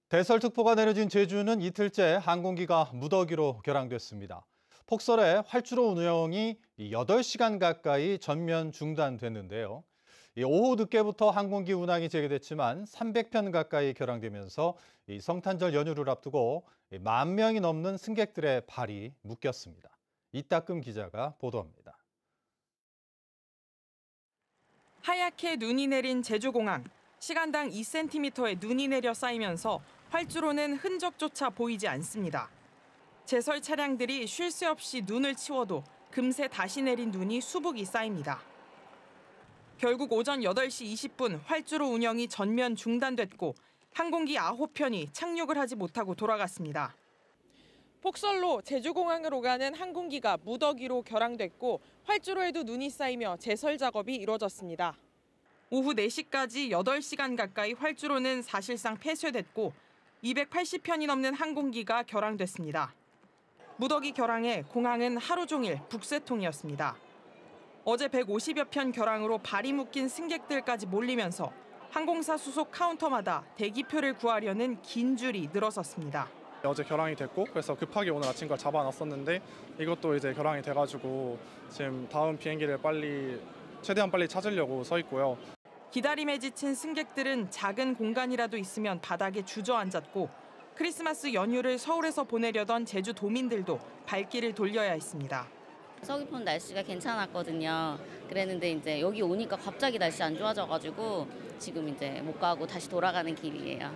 대설특보가 내려진 제주는 이틀째 항공기가 무더기로 결항됐습니다. 폭설에 활주로 운영이 8시간 가까이 전면 중단됐는데요. 오후 늦게부터 항공기 운항이 재개됐지만 300편 가까이 결항되면서 성탄절 연휴를 앞두고 10,000명이 넘는 승객들의 발이 묶였습니다. 이따금 기자가 보도합니다. 하얗게 눈이 내린 제주공항. 시간당 2cm의 눈이 내려 쌓이면서 활주로는 흔적조차 보이지 않습니다. 제설 차량들이 쉴 새 없이 눈을 치워도 금세 다시 내린 눈이 수북이 쌓입니다. 결국 오전 8시 20분 활주로 운영이 전면 중단됐고 항공기 9편이 착륙을 하지 못하고 돌아갔습니다. 폭설로 제주공항으로 가는 항공기가 무더기로 결항됐고 활주로에도 눈이 쌓이며 제설 작업이 이뤄졌습니다. 오후 4시까지 8시간 가까이 활주로는 사실상 폐쇄됐고 280편이 넘는 항공기가 결항됐습니다. 무더기 결항에 공항은 하루 종일 북새통이었습니다. 어제 150여 편 결항으로 발이 묶인 승객들까지 몰리면서 항공사 수속 카운터마다 대기표를 구하려는 긴 줄이 늘어섰습니다. 어제 결항이 됐고 그래서 급하게 오늘 아침 걸 잡아놨었는데 이것도 이제 결항이 돼가지고 지금 다음 비행기를 최대한 빨리 찾으려고 서 있고요. 기다림에 지친 승객들은 작은 공간이라도 있으면 바닥에 주저앉았고 크리스마스 연휴를 서울에서 보내려던 제주 도민들도 발길을 돌려야 했습니다. 서귀포는 날씨가 괜찮았거든요. 그랬는데 이제 여기 오니까 갑자기 날씨 안 좋아져가지고 지금 이제 못 가고 다시 돌아가는 길이에요.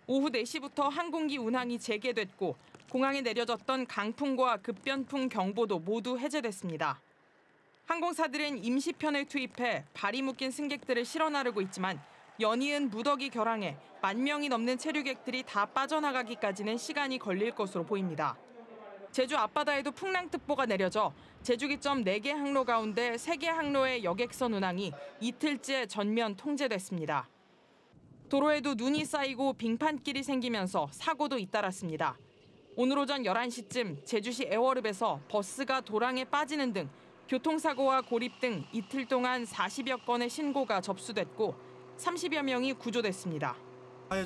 오후 4시부터 항공기 운항이 재개됐고 공항에 내려졌던 강풍과 급변풍 경보도 모두 해제됐습니다. 항공사들은 임시편을 투입해 발이 묶인 승객들을 실어 나르고 있지만 연이은 무더기 결항에 10,000명이 넘는 체류객들이 다 빠져나가기까지는 시간이 걸릴 것으로 보입니다. 제주 앞바다에도 풍랑특보가 내려져 제주기점 4개 항로 가운데 3개 항로의 여객선 운항이 이틀째 전면 통제됐습니다. 도로에도 눈이 쌓이고 빙판길이 생기면서 사고도 잇따랐습니다. 오늘 오전 11시쯤 제주시 애월읍에서 버스가 도랑에 빠지는 등 교통사고와 고립 등 이틀 동안 40여 건의 신고가 접수됐고 30여 명이 구조됐습니다.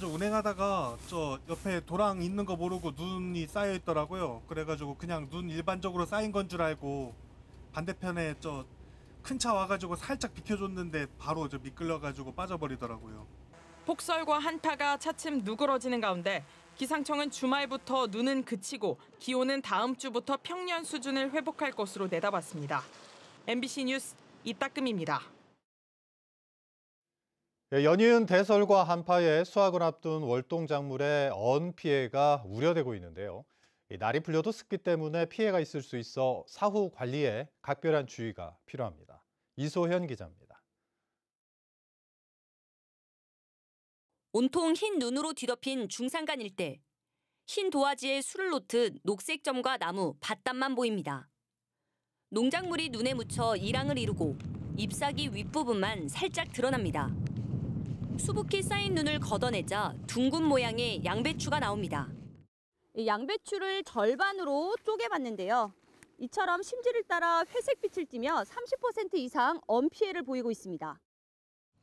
저 운행하다가 저 옆에 도랑 있는 거 모르고 눈이 쌓여 있더라고요. 그래가지고 그냥 눈 일반적으로 쌓인 건 줄 알고 반대편에 저 큰 차 와가지고 살짝 비켜줬는데 바로 저 미끌려가지고 빠져버리더라고요. 폭설과 한파가 차츰 누그러지는 가운데 기상청은 주말부터 눈은 그치고 기온은 다음 주부터 평년 수준을 회복할 것으로 내다봤습니다. MBC 뉴스 이따금입니다. 연이은 대설과 한파에 수확을 앞둔 월동작물의 언 피해가 우려되고 있는데요. 날이 풀려도 습기 때문에 피해가 있을 수 있어 사후 관리에 각별한 주의가 필요합니다. 이소현 기자입니다. 온통 흰 눈으로 뒤덮인 중산간 일대. 흰 도화지에 술을 놓듯 녹색 점과 나무, 밭담만 보입니다. 농작물이 눈에 묻혀 이랑을 이루고 잎사귀 윗부분만 살짝 드러납니다. 수북히 쌓인 눈을 걷어내자 둥근 모양의 양배추가 나옵니다. 양배추를 절반으로 쪼개봤는데요. 이처럼 심지를 따라 회색빛을 띠며 30% 이상 언 피해를 보이고 있습니다.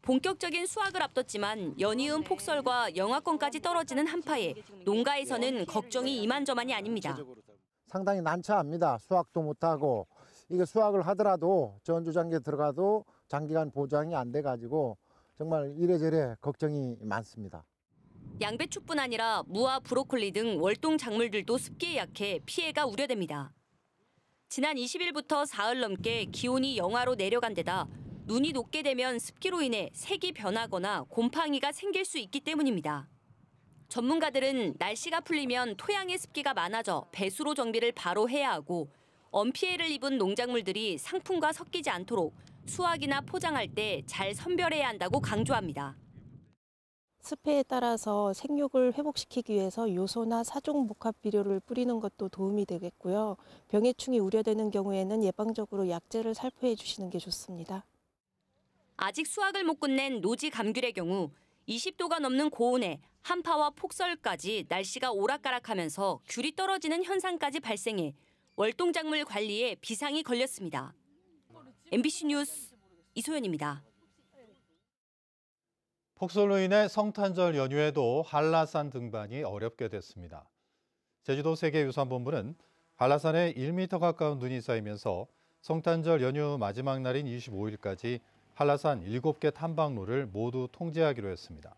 본격적인 수확을 앞뒀지만 연이은 폭설과 영하권까지 떨어지는 한파에 농가에서는 걱정이 이만저만이 아닙니다. 상당히 난처합니다. 수확도 못하고 이게 수확을 하더라도 전주장기에 들어가도 장기간 보장이 안 돼가지고 정말 이래저래 걱정이 많습니다. 양배추뿐 아니라 무와 브로콜리 등 월동 작물들도 습기에 약해 피해가 우려됩니다. 지난 20일부터 사흘 넘게 기온이 영하로 내려간 데다 눈이 녹게 되면 습기로 인해 색이 변하거나 곰팡이가 생길 수 있기 때문입니다. 전문가들은 날씨가 풀리면 토양의 습기가 많아져 배수로 정비를 바로 해야 하고 언 피해를 입은 농작물들이 상품과 섞이지 않도록 수확이나 포장할 때 잘 선별해야 한다고 강조합니다. 습해에 따라서 생육을 회복시키기 위해서 요소나 사종 복합 비료를 뿌리는 것도 도움이 되겠고요. 병해충이 우려되는 경우에는 예방적으로 약재를 살포해 주시는 게 좋습니다. 아직 수확을 못 끝낸 노지 감귤의 경우 20도가 넘는 고온에 한파와 폭설까지 날씨가 오락가락하면서 귤이 떨어지는 현상까지 발생해 월동작물 관리에 비상이 걸렸습니다. MBC 뉴스 이소연입니다. 폭설로 인해 성탄절 연휴에도 한라산 등반이 어렵게 됐습니다. 제주도 세계유산본부는 한라산에 1m 가까운 눈이 쌓이면서 성탄절 연휴 마지막 날인 25일까지 한라산 7개 탐방로를 모두 통제하기로 했습니다.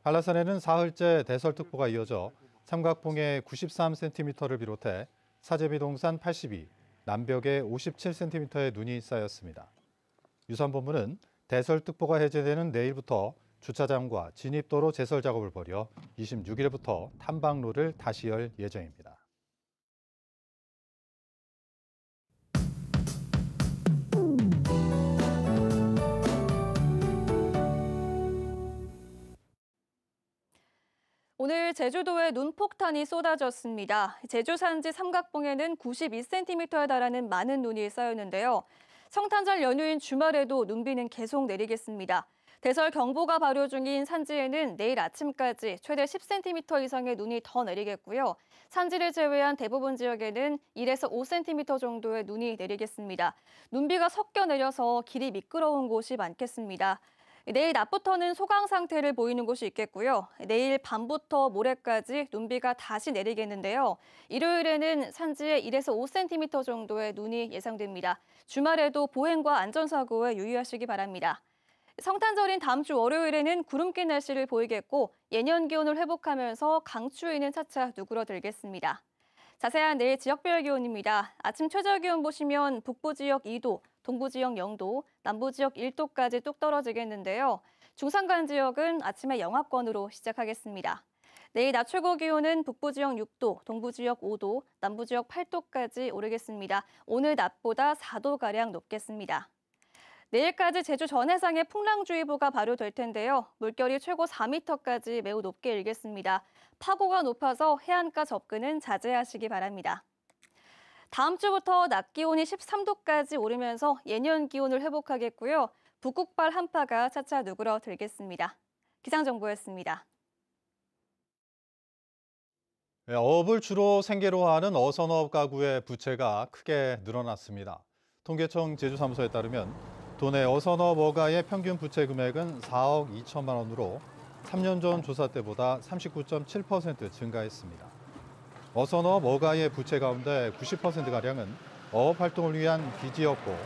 한라산에는 사흘째 대설특보가 이어져 삼각봉에 93cm를 비롯해 사제비동산 82, 남벽에 57cm의 눈이 쌓였습니다. 유산본부는 대설특보가 해제되는 내일부터 주차장과 진입도로 제설 작업을 벌여 26일부터 탐방로를 다시 열 예정입니다. 오늘 제주도에 눈폭탄이 쏟아졌습니다. 제주 산지 삼각봉에는 92cm에 달하는 많은 눈이 쌓였는데요. 성탄절 연휴인 주말에도 눈비는 계속 내리겠습니다. 대설 경보가 발효 중인 산지에는 내일 아침까지 최대 10cm 이상의 눈이 더 내리겠고요. 산지를 제외한 대부분 지역에는 1에서 5cm 정도의 눈이 내리겠습니다. 눈비가 섞여 내려서 길이 미끄러운 곳이 많겠습니다. 내일 낮부터는 소강 상태를 보이는 곳이 있겠고요. 내일 밤부터 모레까지 눈비가 다시 내리겠는데요. 일요일에는 산지에 1에서 5cm 정도의 눈이 예상됩니다. 주말에도 보행과 안전사고에 유의하시기 바랍니다. 성탄절인 다음 주 월요일에는 구름 낀 날씨를 보이겠고 예년 기온을 회복하면서 강추위는 차차 누그러들겠습니다. 자세한 내일 지역별 기온입니다. 아침 최저 기온 보시면 북부 지역 2도, 동부 지역 0도, 남부 지역 1도까지 뚝 떨어지겠는데요. 중산간 지역은 아침에 영하권으로 시작하겠습니다. 내일 낮 최고 기온은 북부 지역 6도, 동부 지역 5도, 남부 지역 8도까지 오르겠습니다. 오늘 낮보다 4도가량 높겠습니다. 내일까지 제주 전해상에 풍랑주의보가 발효될 텐데요. 물결이 최고 4m까지 매우 높게 일겠습니다. 파고가 높아서 해안가 접근은 자제하시기 바랍니다. 다음 주부터 낮 기온이 13도까지 오르면서 예년 기온을 회복하겠고요. 북극발 한파가 차차 누그러들겠습니다. 기상정보였습니다. 어업을 주로 생계로 하는 어선업 가구의 부채가 크게 늘어났습니다. 통계청 제주사무소에 따르면 도내 어선업 어가의 평균 부채 금액은 4억 2천만 원으로 3년 전 조사 때보다 39.7% 증가했습니다. 어선업 어가의 부채 가운데 90%가량은 어업 활동을 위한 빚이었고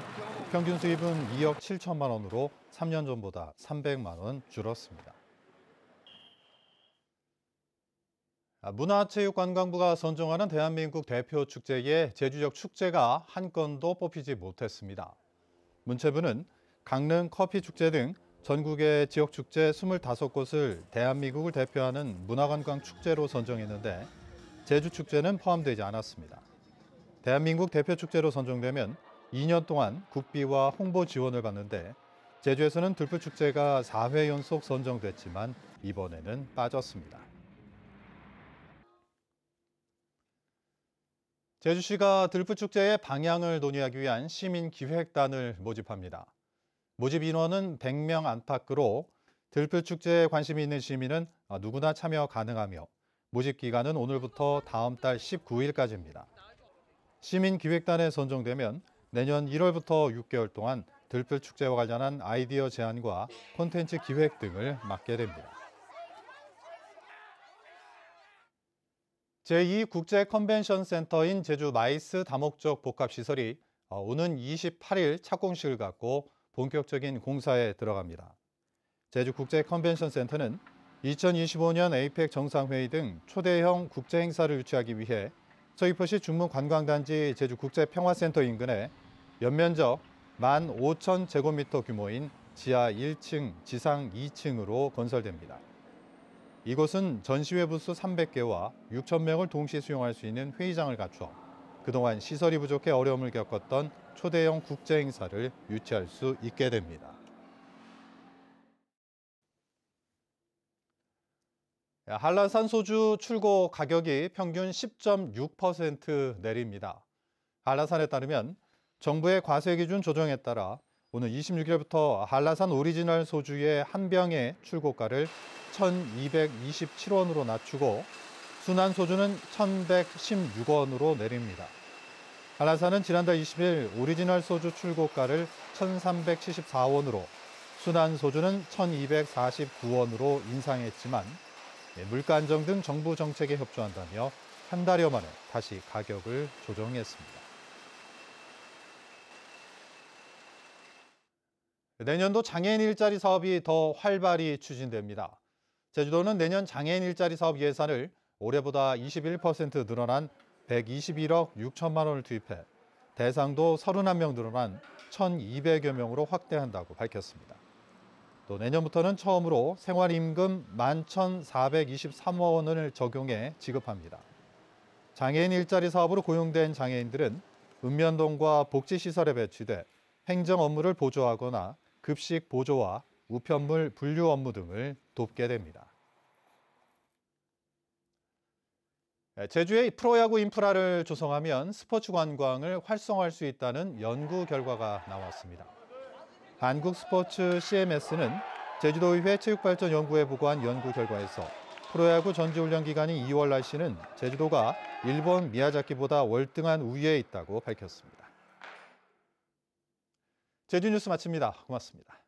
평균 수입은 2억 7천만 원으로 3년 전보다 300만 원 줄었습니다. 문화체육관광부가 선정하는 대한민국 대표 축제에 제주역 축제가 한 건도 뽑히지 못했습니다. 문체부는 강릉 커피축제 등 전국의 지역축제 25곳을 대한민국을 대표하는 문화관광 축제로 선정했는데 제주축제는 포함되지 않았습니다. 대한민국 대표축제로 선정되면 2년 동안 국비와 홍보 지원을 받는데 제주에서는 들불축제가 4회 연속 선정됐지만 이번에는 빠졌습니다. 제주시가 들불축제의 방향을 논의하기 위한 시민기획단을 모집합니다. 모집 인원은 100명 안팎으로 들불축제에 관심이 있는 시민은 누구나 참여 가능하며 모집 기간은 오늘부터 다음 달 19일까지입니다. 시민기획단에 선정되면 내년 1월부터 6개월 동안 들불축제와 관련한 아이디어 제안과 콘텐츠 기획 등을 맡게 됩니다. 제2국제컨벤션센터인 제주 마이스 다목적 복합시설이 오는 28일 착공식을 갖고 본격적인 공사에 들어갑니다. 제주국제컨벤션센터는 2025년 에이펙 정상회의 등 초대형 국제행사를 유치하기 위해 서귀포시 중문관광단지 제주국제평화센터 인근에 연면적 15,000제곱미터 규모인 지하 1층, 지상 2층으로 건설됩니다. 이곳은 전시회 부스 300개와 6,000명을 동시에 수용할 수 있는 회의장을 갖춰 그동안 시설이 부족해 어려움을 겪었던 초대형 국제행사를 유치할 수 있게 됩니다. 한라산 소주 출고 가격이 평균 10.6% 내립니다. 한라산에 따르면 정부의 과세 기준 조정에 따라 오늘 26일부터 한라산 오리지널 소주의 한 병의 출고가를 1,227원으로 낮추고 순한 소주는 1,116원으로 내립니다. 한라산은 지난달 20일 오리지널 소주 출고가를 1,374원으로 순환 소주는 1,249원으로 인상했지만 물가 안정 등 정부 정책에 협조한다며 한 달여 만에 다시 가격을 조정했습니다. 내년도 장애인 일자리 사업이 더 활발히 추진됩니다. 제주도는 내년 장애인 일자리 사업 예산을 올해보다 21% 늘어난 121억 6천만 원을 투입해 대상도 31명 늘어난 1,200여 명으로 확대한다고 밝혔습니다. 또 내년부터는 처음으로 생활임금 11,423원을 적용해 지급합니다. 장애인 일자리 사업으로 고용된 장애인들은 읍면동과 복지시설에 배치돼 행정 업무를 보조하거나 급식 보조와 우편물 분류 업무 등을 돕게 됩니다. 제주의 프로야구 인프라를 조성하면 스포츠 관광을 활성화할 수 있다는 연구 결과가 나왔습니다. 한국스포츠 CMS는 제주도의회 체육발전연구에 보고한 연구 결과에서 프로야구 전지훈련 기간인 2월 날씨는 제주도가 일본 미야자키보다 월등한 우위에 있다고 밝혔습니다. 제주 뉴스 마칩니다. 고맙습니다.